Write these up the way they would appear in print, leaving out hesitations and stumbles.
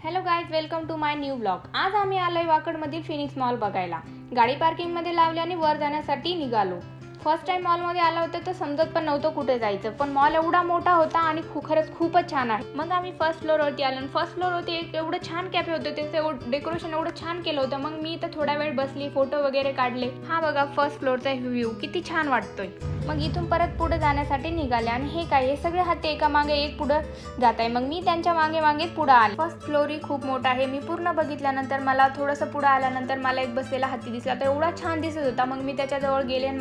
Hello guys, welcome to my new blog. आज आम्ही आलोय वाकडमधील फिनिक्स मॉल बघायला. गाडी पार्किंगमध्ये लावली आणि वर जाण्यासाठी निघालो. फर्स्ट टाइम मॉलमध्ये आला होता तर समजत पण नव्हतं कुठे जायचं, पण मॉल एवढा मोठा होता आणि खरंच खूपच छान आहे. मग आम्ही फर्स्ट फ्लोअरवरती आलो आणि फर्स्ट फ्लोअरवरती एक एवढं छान कॅफे होतं, त्याचं डेकोरेशन एवढं छान केलं होतं. मग मी इथं थोडा वेळ बसली, फोटो वगैरे काढले. हा बघा फर्स्ट फ्लोअरचा व्ह्यू किती छान वाटतोय. मग इथून परत पुढे जाण्यासाठी निघाले आणि हे काय, हे सगळे हत्ती एका मागे एक पुढे जात आहे. मग मी त्यांच्या मागे मागे पुढे आले. फर्स्ट फ्लोअर खूप मोठा आहे. मी पूर्ण बघितल्यानंतर मला थोडंसं पुढे आल्यानंतर मला एक बसलेला हत्ती दिसला, तर एवढा छान दिसत होता. मग मी त्याच्याजवळ गेले आणि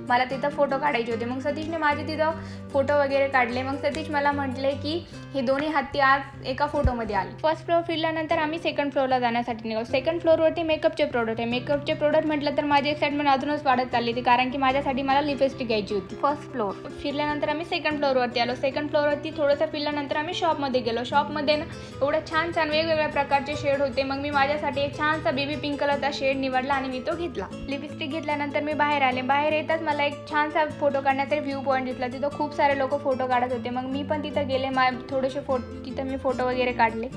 मला तिथं फोटो काढायचे होते. मग सतीशने माझे तिथं फोटो वगैरे काढले. मग सतीश मला म्हटले की हे दोन्ही हत्ती आज एका फोटोमध्ये आले. फर्स्ट फ्लोअर फिरल्यानंतर आम्ही सेकंड फ्लोअरला जाण्यासाठी निघालो. सेकंड फ्लोअरवरती मेकअपचे प्रोडक्ट आहे. मेकअपचे प्रोडक्ट म्हटलं तर माझी एक्साइटमेंट अजूनच वाढत चालली होती, कारण की माझ्यासाठी मला लिपस्टिक घ्यायची होती. फर्स्ट फ्लोअर फिरल्यानंतर आम्ही सेकंड फ्लोअरवरती आलो. सेकंड फ्लोअरवरती थोडंसं फिरल्यानंतर आम्ही शॉपमध्ये गेलो. शॉपमध्ये एवढं छान वेगवेगळ्या प्रकारचे शेड होते. मग मी माझ्यासाठी एक छानसा बेबी पिंक कलरचा शेड निवडला आणि मी तो घेतला. लिपस्टिक घेतल्यानंतर मी बाहेर आले. बाहेर येताच मला एक छानसा फोटो काढण्याचा व्ह्यू पॉईंट दिसला. तिथं खूप सारे लोक फोटो काढत होते. मग मी पण तिथं गेले. थोडेसे तिथं मी फोटो वगैरे काढले.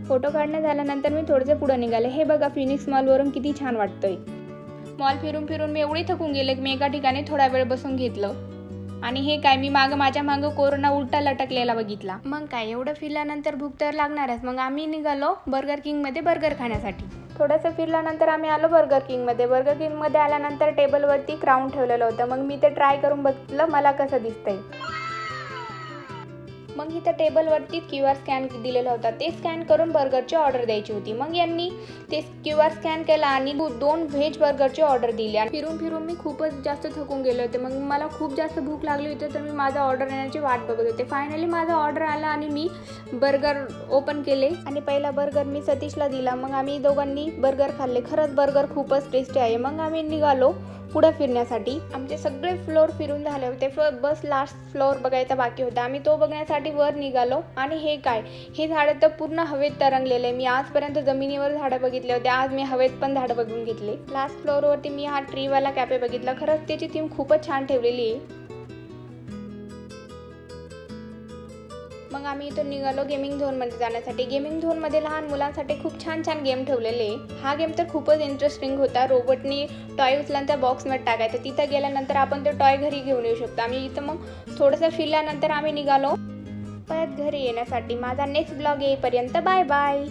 फोटो काढणं झाल्यानंतर मी थोडेसे पुढे निघाले. हे बघा फिनिक्स मॉलवरून किती छान वाटतंय. मॉल फिरून फिरून मी एवढी थकून गेले की मी एका ठिकाणी थोडा वेळ बसून घेतलं. आणि हे काय, मी माझ्या मागं कोरोना उलटा लटकलेला बघितला. मग काय, एवढं फिरल्यानंतर भूक तर लागणारच. मग आम्ही निघालो बर्गर किंगमध्ये बर्गर खाण्यासाठी. थोडंसं फिरल्यानंतर आम्ही आलो बर्गर किंगमध्ये. बर्गर किंगमध्ये आल्यानंतर टेबलवरती क्राऊन ठेवलेलं होतं. मग मी ते ट्राय करून बघितलं मला कसं दिसतंय. मग इथं टेबलवरती QR स्कॅन दिलेला होता. ते स्कॅन करून बर्गरची ऑर्डर द्यायची होती. मग यांनी ते QR स्कॅन केला आणि 2 व्हेज बर्गरची ऑर्डर दिली. आणि फिरून फिरून मी खूपच जास्त थकून गेले होते. मग मला खूप जास्त भूक लागली होती, तर मी माझा ऑर्डर येण्याची वाट बघत होते. फायनली माझा ऑर्डर आला आणि मी बर्गर ओपन केले आणि पहिला बर्गर मी सतीशला दिला. मग आम्ही दोघांनी बर्गर खाल्ले. खरंच बर्गर खूपच टेस्टी आहे. मग आम्ही निघालो पुढे फिरण्यासाठी. आमचे सगळे फ्लोअर फिरून झाले होते. बस लास्ट फ्लोअर बघायचा बाकी होता. आम्ही तो बघण्यासाठी वर निघालो. आणि हे काय, हे झाडं तर पूर्ण हवेत तरंगलेले. मी आजपर्यंत जमिनीवर झाडं बघितले होते, आज मी हवेत पण झाडं बघून घेतले. लास्ट फ्लोअरवरती मी हा ट्रीवाला कॅफे बघितला. खरंच त्याची थीम खूपच छान ठेवलेली आहे. मग आम्ही इथून निघालो गेमिंग झोनमध्ये जाण्यासाठी. गेमिंग झोनमध्ये लहान मुलांसाठी खूप छान गेम ठेवलेले आहे. हा गेम तर खूपच इंटरेस्टिंग होता. रोबोटनी टॉय उचलून त्या बॉक्समध्ये टाकायचं. तिथं गेल्यानंतर आपण ते टॉय घरी घेऊन येऊ शकतो. आम्ही इथं मग थोडंसं फिरल्यानंतर आम्ही निघालो परत घरी येण्यासाठी. माझा नेक्स्ट ब्लॉग येईपर्यंत बाय बाय.